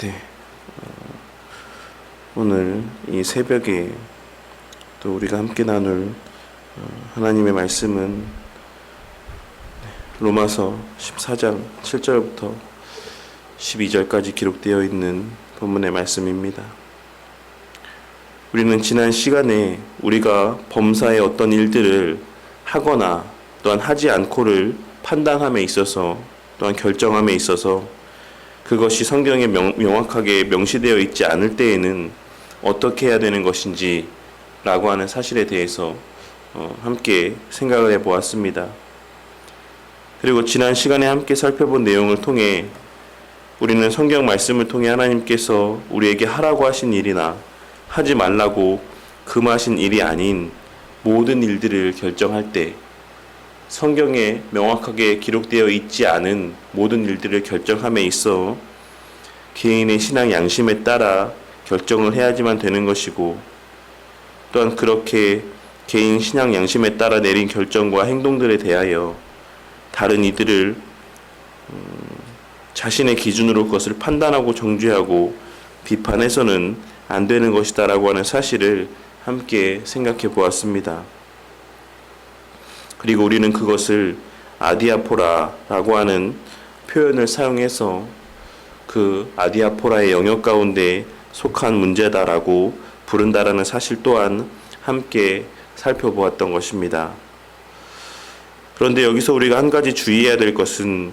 네, 오늘 이 새벽에 또 우리가 함께 나눌 하나님의 말씀은 로마서 14장 7절부터 12절까지 기록되어 있는 본문의 말씀입니다. 우리는 지난 시간에 우리가 범사의 어떤 일들을 하거나 또한 하지 않고를 판단함에 있어서 또한 결정함에 있어서 그것이 성경에 명확하게 명시되어 있지 않을 때에는 어떻게 해야 되는 것인지 라고 하는 사실에 대해서 함께 생각을 해보았습니다. 그리고 지난 시간에 함께 살펴본 내용을 통해 우리는 성경 말씀을 통해 하나님께서 우리에게 하라고 하신 일이나 하지 말라고 금하신 일이 아닌 모든 일들을 결정할 때 성경에 명확하게 기록되어 있지 않은 모든 일들을 결정함에 있어 개인의 신앙 양심에 따라 결정을 해야지만 되는 것이고, 또한 그렇게 개인 신앙 양심에 따라 내린 결정과 행동들에 대하여 다른 이들을 자신의 기준으로 그것을 판단하고 정죄하고 비판해서는 안 되는 것이다라고 하는 사실을 함께 생각해 보았습니다. 그리고 우리는 그것을 아디아포라라고 하는 표현을 사용해서 그 아디아포라의 영역 가운데 속한 문제다라고 부른다라는 사실 또한 함께 살펴보았던 것입니다. 그런데 여기서 우리가 한 가지 주의해야 될 것은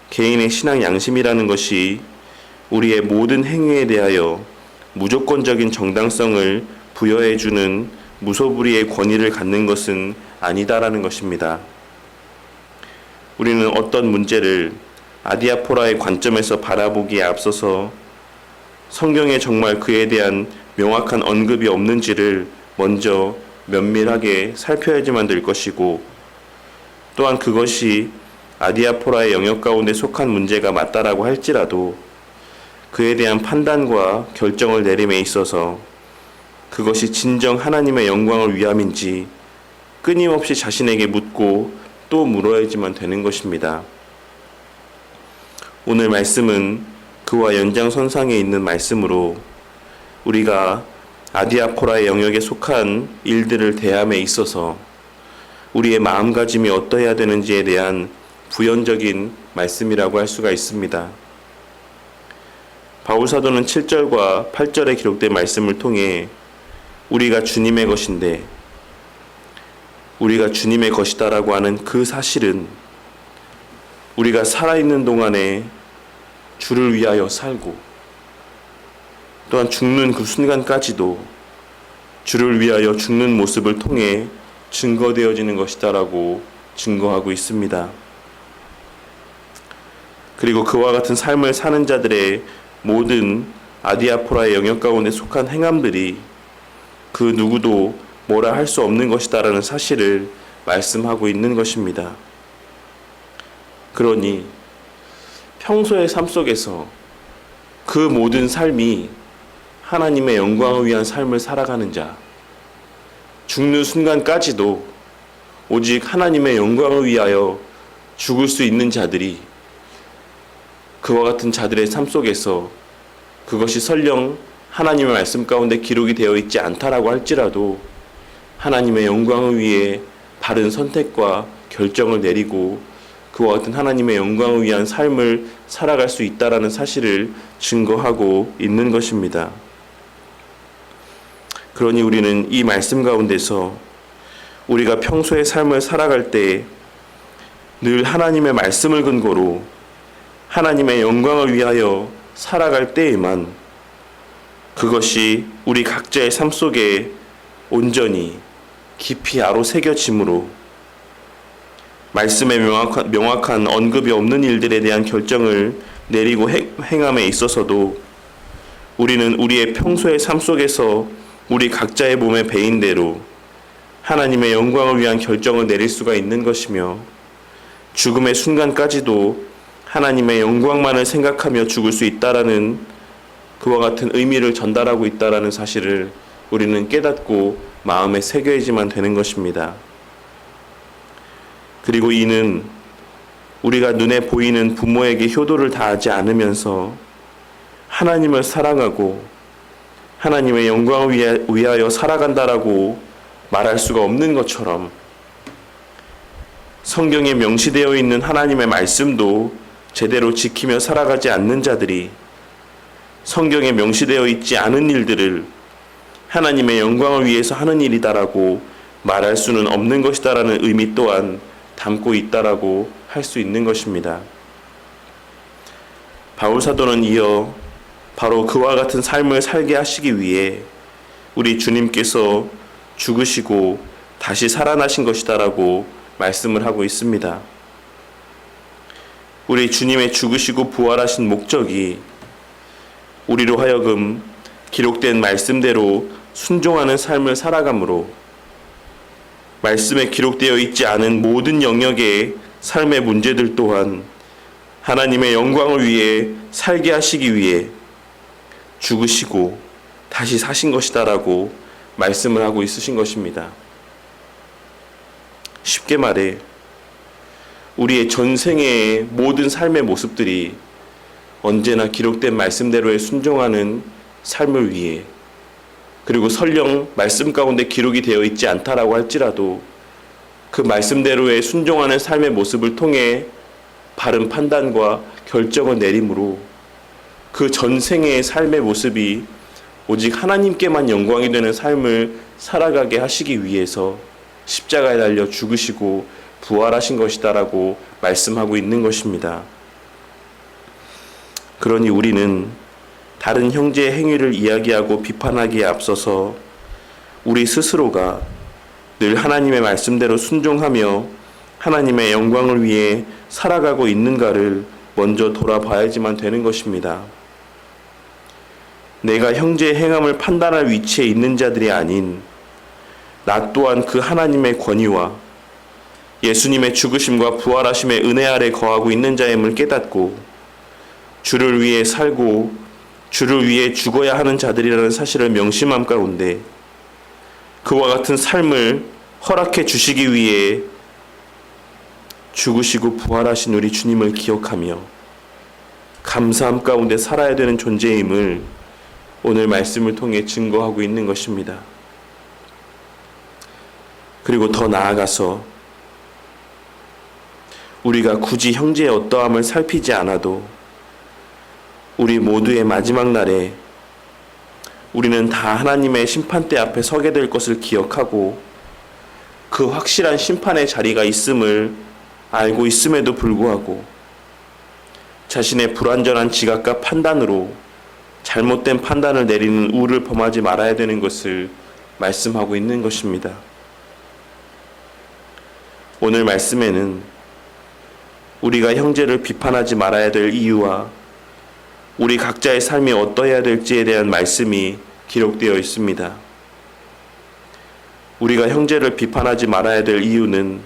개인의 신앙 양심이라는 것이 우리의 모든 행위에 대하여 무조건적인 정당성을 부여해주는 무소불위의 권위를 갖는 것은 아니다라는 것입니다. 우리는 어떤 문제를 아디아포라의 관점에서 바라보기에 앞서서 성경에 정말 그에 대한 명확한 언급이 없는지를 먼저 면밀하게 살펴야지만 될 것이고, 또한 그것이 아디아포라의 영역 가운데 속한 문제가 맞다라고 할지라도 그에 대한 판단과 결정을 내림에 있어서 그것이 진정 하나님의 영광을 위함인지 끊임없이 자신에게 묻고 또 물어야지만 되는 것입니다. 오늘 말씀은 그와 연장선상에 있는 말씀으로 우리가 아디아포라의 영역에 속한 일들을 대함에 있어서 우리의 마음가짐이 어떠해야 되는지에 대한 부연적인 말씀이라고 할 수가 있습니다. 바울사도는 7절과 8절에 기록된 말씀을 통해 우리가 주님의 것인데 우리가 주님의 것이다라고 하는 그 사실은 우리가 살아있는 동안에 주를 위하여 살고 또한 죽는 그 순간까지도 주를 위하여 죽는 모습을 통해 증거되어지는 것이다라고 증거하고 있습니다. 그리고 그와 같은 삶을 사는 자들의 모든 아디아포라의 영역 가운데 속한 행함들이 그 누구도 뭐라 할 수 없는 것이다라는 사실을 말씀하고 있는 것입니다. 그러니 평소의 삶 속에서 그 모든 삶이 하나님의 영광을 위한 삶을 살아가는 자, 죽는 순간까지도 오직 하나님의 영광을 위하여 죽을 수 있는 자들이 그와 같은 자들의 삶 속에서 그것이 설령 하나님의 말씀 가운데 기록이 되어 있지 않다라고 할지라도 하나님의 영광을 위해 바른 선택과 결정을 내리고 그와 같은 하나님의 영광을 위한 삶을 살아갈 수 있다라는 사실을 증거하고 있는 것입니다. 그러니 우리는 이 말씀 가운데서 우리가 평소의 삶을 살아갈 때 늘 하나님의 말씀을 근거로 하나님의 영광을 위하여 살아갈 때에만 그것이 우리 각자의 삶 속에 온전히 깊이 아로새겨짐으로 말씀에 명확한 언급이 없는 일들에 대한 결정을 내리고 행함에 있어서도 우리는 우리의 평소의 삶 속에서 우리 각자의 몸에 배인 대로 하나님의 영광을 위한 결정을 내릴 수가 있는 것이며 죽음의 순간까지도 하나님의 영광만을 생각하며 죽을 수 있다라는 그와 같은 의미를 전달하고 있다라는 사실을 우리는 깨닫고 마음에 새겨야지만 되는 것입니다. 그리고 이는 우리가 눈에 보이는 부모에게 효도를 다하지 않으면서 하나님을 사랑하고 하나님의 영광을 위하여 살아간다라고 말할 수가 없는 것처럼 성경에 명시되어 있는 하나님의 말씀도 제대로 지키며 살아가지 않는 자들이 성경에 명시되어 있지 않은 일들을 하나님의 영광을 위해서 하는 일이다라고 말할 수는 없는 것이다라는 의미 또한 담고 있다라고 할 수 있는 것입니다. 바울 사도는 이어 바로 그와 같은 삶을 살게 하시기 위해 우리 주님께서 죽으시고 다시 살아나신 것이다라고 말씀을 하고 있습니다. 우리 주님의 죽으시고 부활하신 목적이 우리로 하여금 기록된 말씀대로 순종하는 삶을 살아감으로 말씀에 기록되어 있지 않은 모든 영역의 삶의 문제들 또한 하나님의 영광을 위해 살게 하시기 위해 죽으시고 다시 사신 것이다라고 말씀을 하고 있으신 것입니다. 쉽게 말해 우리의 전생의 모든 삶의 모습들이 언제나 기록된 말씀대로에 순종하는 삶을 위해 그리고 설령 말씀 가운데 기록이 되어 있지 않다라고 할지라도 그 말씀대로에 순종하는 삶의 모습을 통해 바른 판단과 결정을 내림으로 그 전생의 삶의 모습이 오직 하나님께만 영광이 되는 삶을 살아가게 하시기 위해서 십자가에 달려 죽으시고 부활하신 것이다라고 말씀하고 있는 것입니다. 그러니 우리는 다른 형제의 행위를 이야기하고 비판하기에 앞서서 우리 스스로가 늘 하나님의 말씀대로 순종하며 하나님의 영광을 위해 살아가고 있는가를 먼저 돌아봐야지만 되는 것입니다. 내가 형제의 행함을 판단할 위치에 있는 자들이 아닌 나 또한 그 하나님의 권위와 예수님의 죽으심과 부활하심의 은혜 아래 거하고 있는 자임을 깨닫고 주를 위해 살고 주를 위해 죽어야 하는 자들이라는 사실을 명심함 가운데 그와 같은 삶을 허락해 주시기 위해 죽으시고 부활하신 우리 주님을 기억하며 감사함 가운데 살아야 되는 존재임을 오늘 말씀을 통해 증거하고 있는 것입니다. 그리고 더 나아가서 우리가 굳이 형제의 어떠함을 살피지 않아도 우리 모두의 마지막 날에 우리는 다 하나님의 심판대 앞에 서게 될 것을 기억하고 그 확실한 심판의 자리가 있음을 알고 있음에도 불구하고 자신의 불완전한 지각과 판단으로 잘못된 판단을 내리는 우를 범하지 말아야 되는 것을 말씀하고 있는 것입니다. 오늘 말씀에는 우리가 형제를 비판하지 말아야 될 이유와 우리 각자의 삶이 어떠해야 될지에 대한 말씀이 기록되어 있습니다. 우리가 형제를 비판하지 말아야 될 이유는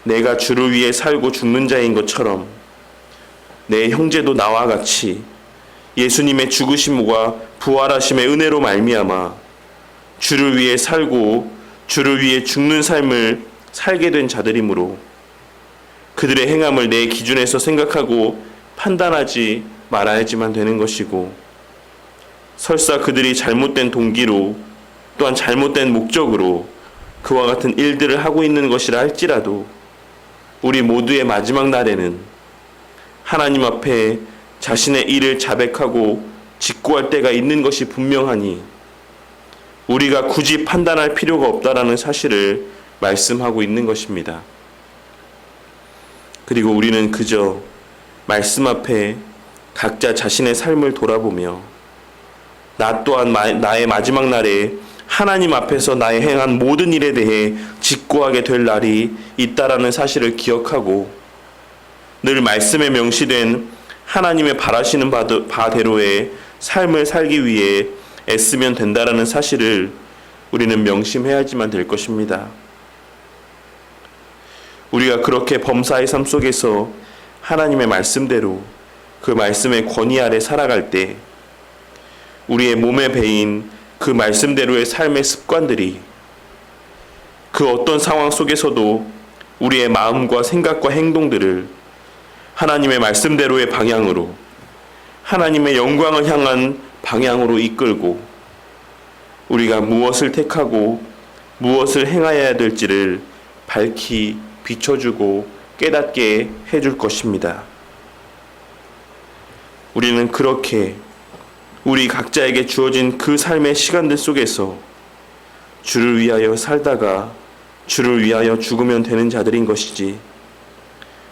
내가 주를 위해 살고 죽는 자인 것처럼 내 형제도 나와 같이 예수님의 죽으심과 부활하심의 은혜로 말미암아 주를 위해 살고 주를 위해 죽는 삶을 살게 된 자들이므로 그들의 행함을 내 기준에서 생각하고 판단하지 말아야지만 되는 것이고 설사 그들이 잘못된 동기로 또한 잘못된 목적으로 그와 같은 일들을 하고 있는 것이라 할지라도 우리 모두의 마지막 날에는 하나님 앞에 자신의 일을 자백하고 직고할 때가 있는 것이 분명하니 우리가 굳이 판단할 필요가 없다라는 사실을 말씀하고 있는 것입니다. 그리고 우리는 그저 말씀 앞에 각자 자신의 삶을 돌아보며 나 또한 나의 마지막 날에 하나님 앞에서 나의 행한 모든 일에 대해 직고하게 될 날이 있다라는 사실을 기억하고 늘 말씀에 명시된 하나님의 바라시는 바대로의 삶을 살기 위해 애쓰면 된다라는 사실을 우리는 명심해야지만 될 것입니다. 우리가 그렇게 범사의 삶 속에서 하나님의 말씀대로 그 말씀의 권위 아래 살아갈 때 우리의 몸에 배인 그 말씀대로의 삶의 습관들이 그 어떤 상황 속에서도 우리의 마음과 생각과 행동들을 하나님의 말씀대로의 방향으로 하나님의 영광을 향한 방향으로 이끌고 우리가 무엇을 택하고 무엇을 행하여야 될지를 밝히 비춰주고 깨닫게 해줄 것입니다. 우리는 그렇게 우리 각자에게 주어진 그 삶의 시간들 속에서 주를 위하여 살다가 주를 위하여 죽으면 되는 자들인 것이지,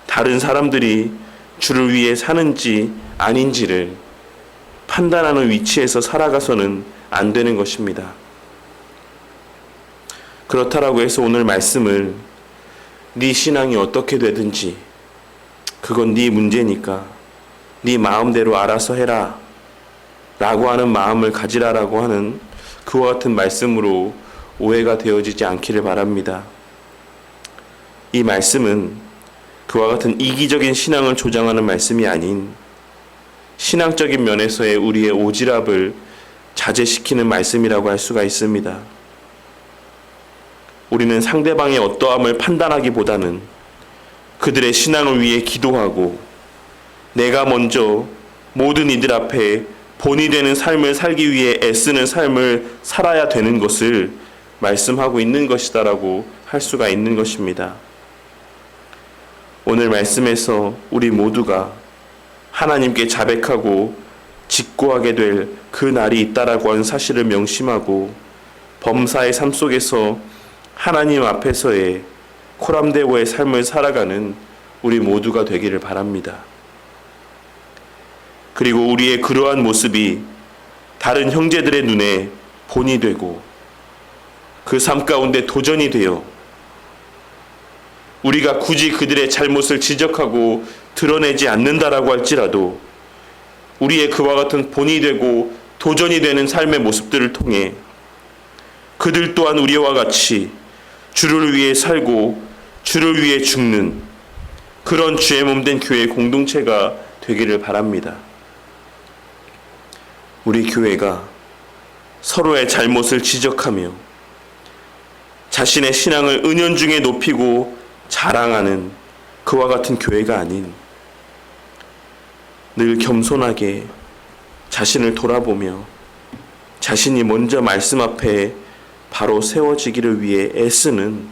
다른 사람들이 주를 위해 사는지 아닌지를 판단하는 위치에서 살아가서는 안 되는 것입니다. 그렇다라고 해서 오늘 말씀을 네 신앙이 어떻게 되든지 그건 네 문제니까 네 마음대로 알아서 해라 라고 하는 마음을 가지라라고 하는 그와 같은 말씀으로 오해가 되어지지 않기를 바랍니다. 이 말씀은 그와 같은 이기적인 신앙을 조장하는 말씀이 아닌 신앙적인 면에서의 우리의 오지랖을 자제시키는 말씀이라고 할 수가 있습니다. 우리는 상대방의 어떠함을 판단하기보다는 그들의 신앙을 위해 기도하고 내가 먼저 모든 이들 앞에 본이 되는 삶을 살기 위해 애쓰는 삶을 살아야 되는 것을 말씀하고 있는 것이다라고 할 수가 있는 것입니다. 오늘 말씀에서 우리 모두가 하나님께 자백하고 직고하게 될 그 날이 있다라고 하는 사실을 명심하고 범사의 삶 속에서 하나님 앞에서의 코람데오의 삶을 살아가는 우리 모두가 되기를 바랍니다. 그리고 우리의 그러한 모습이 다른 형제들의 눈에 본이 되고 그 삶 가운데 도전이 되어 우리가 굳이 그들의 잘못을 지적하고 드러내지 않는다라고 할지라도 우리의 그와 같은 본이 되고 도전이 되는 삶의 모습들을 통해 그들 또한 우리와 같이 주를 위해 살고 주를 위해 죽는 그런 주의 몸된 교회 공동체가 되기를 바랍니다. 우리 교회가 서로의 잘못을 지적하며 자신의 신앙을 은연중에 높이고 자랑하는 그와 같은 교회가 아닌 늘 겸손하게 자신을 돌아보며 자신이 먼저 말씀 앞에 바로 세워지기를 위해 애쓰는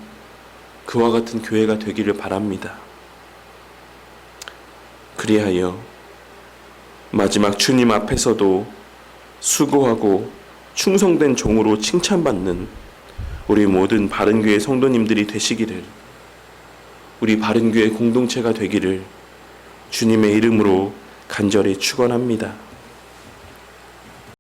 그와 같은 교회가 되기를 바랍니다. 그리하여 마지막 주님 앞에서도 수고하고 충성된 종으로 칭찬받는 우리 모든 바른교회 성도님들이 되시기를, 우리 바른교회 공동체가 되기를 주님의 이름으로 간절히 축원합니다.